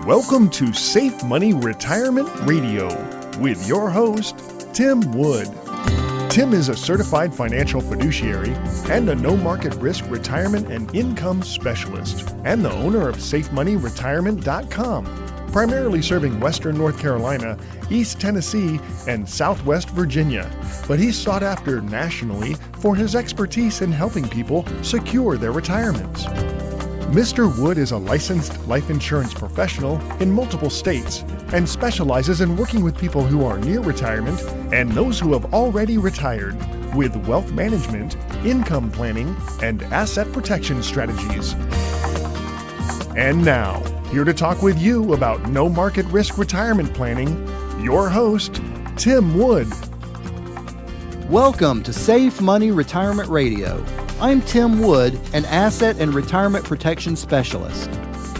Welcome to Safe Money Retirement Radio with your host, Tim Wood. Tim is a certified financial fiduciary and a no-market risk retirement and income specialist, and the owner of SafeMoneyRetirement.com, primarily serving Western North Carolina, East Tennessee, and Southwest Virginia. But he's sought after nationally for his expertise in helping people secure their retirements. Mr. Wood is a licensed life insurance professional in multiple states and specializes in working with people who are near retirement and those who have already retired with wealth management, income planning, and asset protection strategies. And now, here to talk with you about no market risk retirement planning, your host, Tim Wood. Welcome to Safe Money Retirement Radio. I'm Tim Wood, an asset and retirement protection specialist.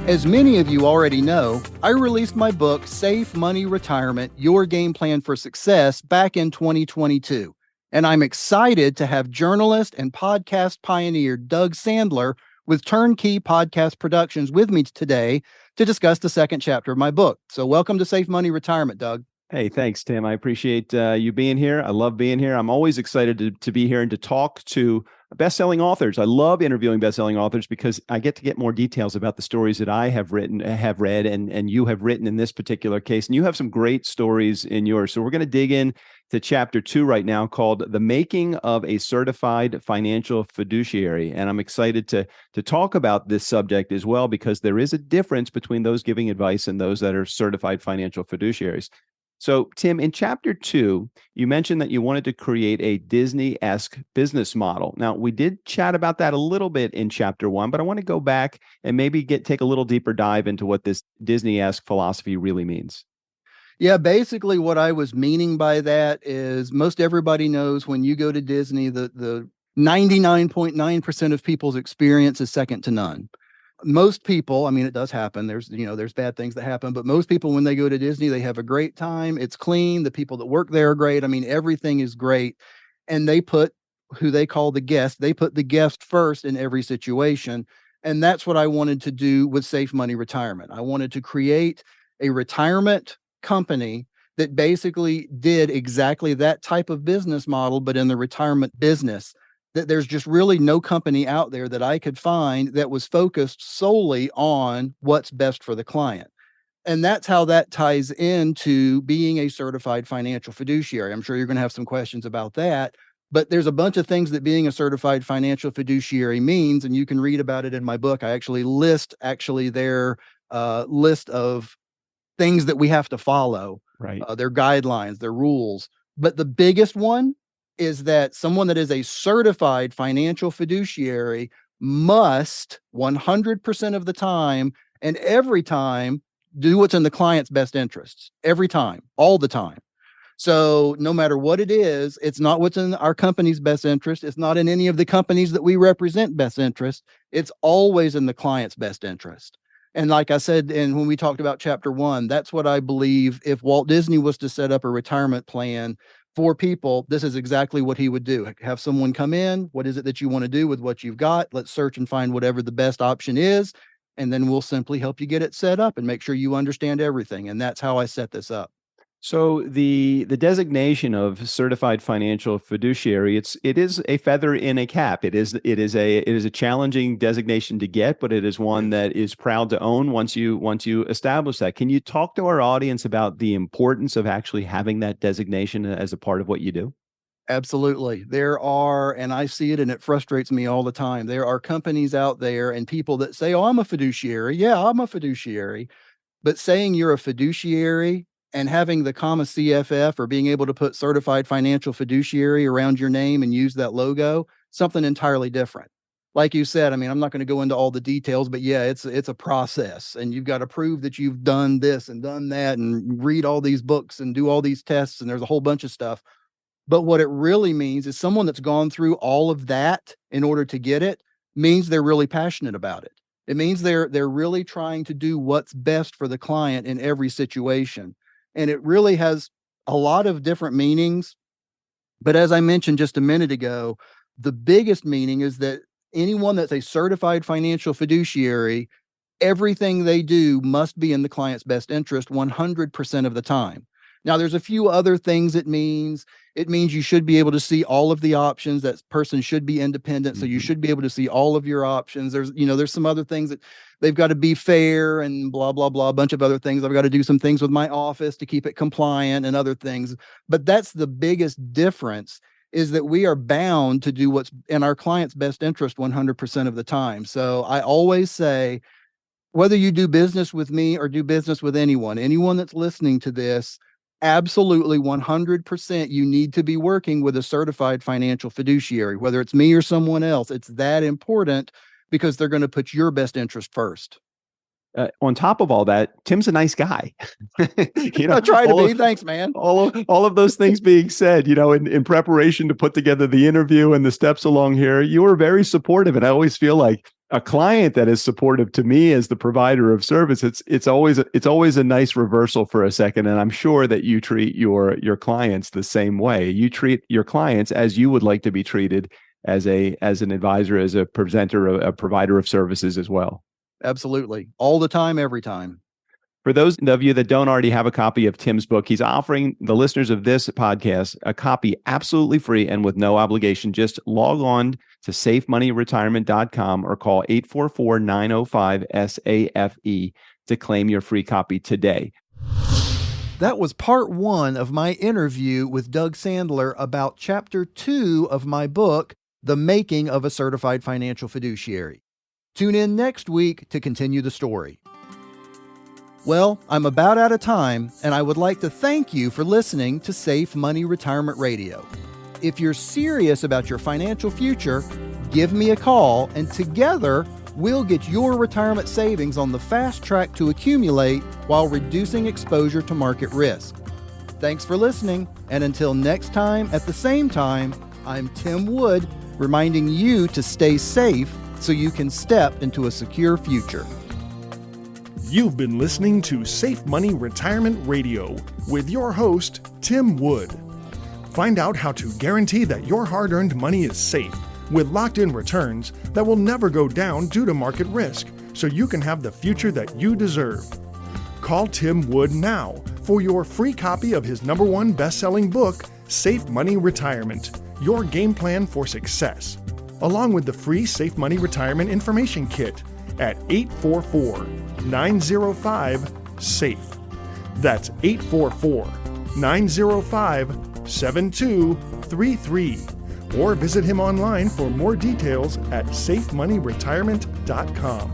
As many of you already know, I released my book, Safe Money Retirement, Your Game Plan for Success, back in 2022. And I'm excited to have journalist and podcast pioneer Doug Sandler with Turnkey Podcast Productions with me today to discuss the second chapter of my book. So welcome to Safe Money Retirement, Doug. Hey, thanks, Tim. I appreciate you being here. I love being here. I'm always excited to be here and to talk to best-selling authors. I love interviewing best-selling authors because I get to get more details about the stories that I have read, and you have written in this particular case. And you have some great stories in yours. So we're going to dig in to chapter 2 right now, called The Making of a Certified Financial Fiduciary. And I'm excited to talk about this subject as well, because there is a difference between those giving advice and those that are certified financial fiduciaries. So, Tim, in chapter 2, you mentioned that you wanted to create a Disney-esque business model. Now, we did chat about that a little bit in chapter 1, but I want to go back and maybe take a little deeper dive into what this Disney-esque philosophy really means. Yeah, basically what I was meaning by that is most everybody knows when you go to Disney, the 99.9% of people's experience is second to none. Most people, I mean, it does happen. There's bad things that happen, but most people, when they go to Disney, they have a great time. It's clean. The people that work there are great. I mean, everything is great. And they put who they call the guest, they put the guest first in every situation. And that's what I wanted to do with Safe Money Retirement. I wanted to create a retirement company that basically did exactly that type of business model, but in the retirement business. That there's just really no company out there that I could find that was focused solely on what's best for the client. And that's how that ties into being a certified financial fiduciary. I'm sure you're going to have some questions about that, but there's a bunch of things that being a certified financial fiduciary means, and you can read about it in my book. I actually list their list of things that we have to follow, right? Their guidelines, their rules. But the biggest one is that someone that is a certified financial fiduciary must 100% of the time and every time do what's in the client's best interests. Every time, all the time. So no matter what it is, it's not what's in our company's best interest. It's not in any of the companies that we represent best interest. It's always in the client's best interest. And like I said, and when we talked about chapter 1, that's what I believe if Walt Disney was to set up a retirement plan for people, this is exactly what he would do. Have someone come in. What is it that you want to do with what you've got? Let's search and find whatever the best option is. And then we'll simply help you get it set up and make sure you understand everything. And that's how I set this up. So the designation of certified financial fiduciary, it is a feather in a cap. It is a challenging designation to get, but it is one that is proud to own once you establish that. Can you talk to our audience about the importance of actually having that designation as a part of what you do? Absolutely. There are, and I see it and it frustrates me all the time. There are companies out there and people that say, "Oh, I'm a fiduciary." Yeah, I'm a fiduciary. But saying you're a fiduciary and having the comma CFF or being able to put certified financial fiduciary around your name and use that logo, something entirely different. Like you said, I mean, I'm not going to go into all the details, but yeah, it's a process and you've got to prove that you've done this and done that and read all these books and do all these tests. And there's a whole bunch of stuff. But what it really means is someone that's gone through all of that in order to get it means they're really passionate about it. It means they're really trying to do what's best for the client in every situation. And it really has a lot of different meanings. But as I mentioned just a minute ago, the biggest meaning is that anyone that's a certified financial fiduciary everything they do must be in the client's best interest 100% of the time. Now, there's a few other things it means. It means you should be able to see all of the options. That person should be independent. So you should be able to see all of your options. There's some other things that they've got to be fair and blah, blah, blah, a bunch of other things. I've got to do some things with my office to keep it compliant and other things. But that's the biggest difference, is that we are bound to do what's in our client's best interest 100% of the time. So I always say, whether you do business with me or do business with anyone that's listening to this, absolutely 100% you need to be working with a certified financial fiduciary, whether it's me or someone else. It's that important because they're going to put your best interest first. On top of all that, Tim's a nice guy. I try to be. Thanks, man. All of those things being said, in preparation to put together the interview and the steps along here, you were very supportive. And I always feel like a client that is supportive to me as the provider of service, it's always a nice reversal for a second. And I'm sure that you treat your clients the same way. You treat your clients as you would like to be treated as an advisor, as a presenter, a provider of services as well. Absolutely. All the time, every time. For those of you that don't already have a copy of Tim's book, he's offering the listeners of this podcast a copy absolutely free and with no obligation. Just log on to safemoneyretirement.com or call 844-905-SAFE to claim your free copy today. That was part 1 of my interview with Doug Sandler about chapter 2 of my book, The Making of a Certified Financial Fiduciary. Tune in next week to continue the story. Well, I'm about out of time, and I would like to thank you for listening to Safe Money Retirement Radio. If you're serious about your financial future, give me a call, and together we'll get your retirement savings on the fast track to accumulate while reducing exposure to market risk. Thanks for listening, and until next time at the same time, I'm Tim Wood, reminding you to stay safe so you can step into a secure future. You've been listening to Safe Money Retirement Radio with your host, Tim Wood. Find out how to guarantee that your hard-earned money is safe with locked-in returns that will never go down due to market risk, so you can have the future that you deserve. Call Tim Wood now for your free copy of his #1 best-selling book, Safe Money Retirement, Your Game Plan for Success, along with the free Safe Money Retirement Information Kit at 844-905-SAFE. That's 844-905-7233. Or visit him online for more details at safemoneyretirement.com.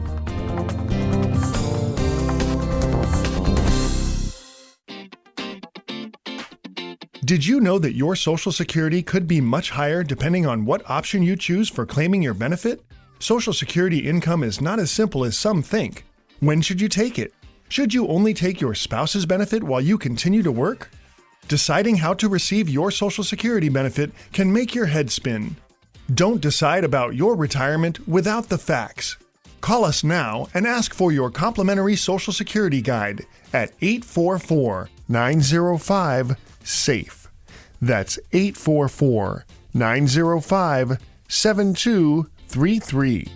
Did you know that your Social Security could be much higher depending on what option you choose for claiming your benefit? Social Security income is not as simple as some think. When should you take it? Should you only take your spouse's benefit while you continue to work? Deciding how to receive your Social Security benefit can make your head spin. Don't decide about your retirement without the facts. Call us now and ask for your complimentary Social Security guide at 844-905-SAFE. That's 844-905-7233.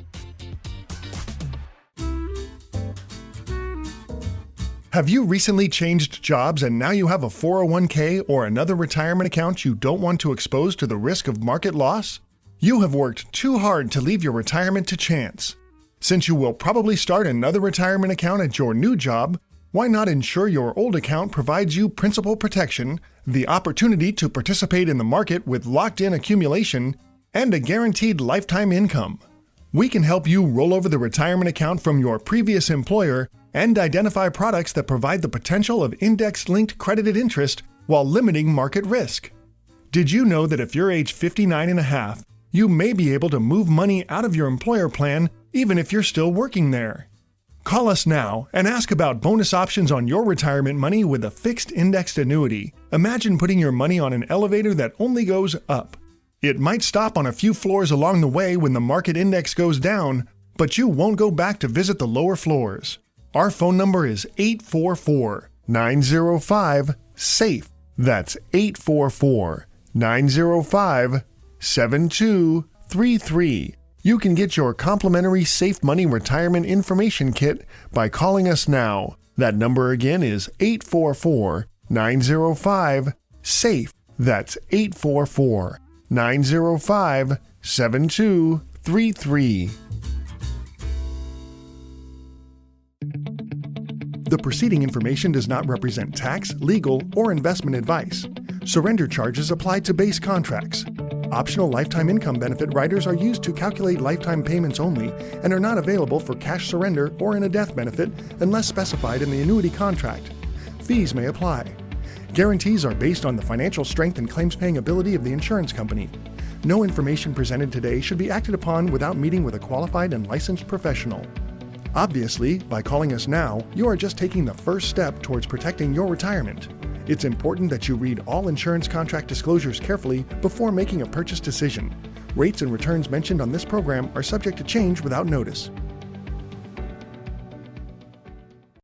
Have you recently changed jobs and now you have a 401k or another retirement account you don't want to expose to the risk of market loss? You have worked too hard to leave your retirement to chance. Since you will probably start another retirement account at your new job, why not ensure your old account provides you principal protection, the opportunity to participate in the market with locked-in accumulation, and a guaranteed lifetime income? We can help you roll over the retirement account from your previous employer and identify products that provide the potential of index-linked credited interest while limiting market risk. Did you know that if you're age 59 and a half, you may be able to move money out of your employer plan even if you're still working there? Call us now and ask about bonus options on your retirement money with a fixed indexed annuity. Imagine putting your money on an elevator that only goes up. It might stop on a few floors along the way when the market index goes down, but you won't go back to visit the lower floors. Our phone number is 844-905-SAFE. That's 844-905-7233. You can get your complimentary Safe Money Retirement Information Kit by calling us now. That number again is 844-905-SAFE. That's 844-905-7233. The preceding information does not represent tax, legal, or investment advice. Surrender charges apply to base contracts. Optional lifetime income benefit riders are used to calculate lifetime payments only and are not available for cash surrender or in a death benefit unless specified in the annuity contract. Fees may apply. Guarantees are based on the financial strength and claims-paying ability of the insurance company. No information presented today should be acted upon without meeting with a qualified and licensed professional. Obviously, by calling us now, you are just taking the first step towards protecting your retirement. It's important that you read all insurance contract disclosures carefully before making a purchase decision. Rates and returns mentioned on this program are subject to change without notice.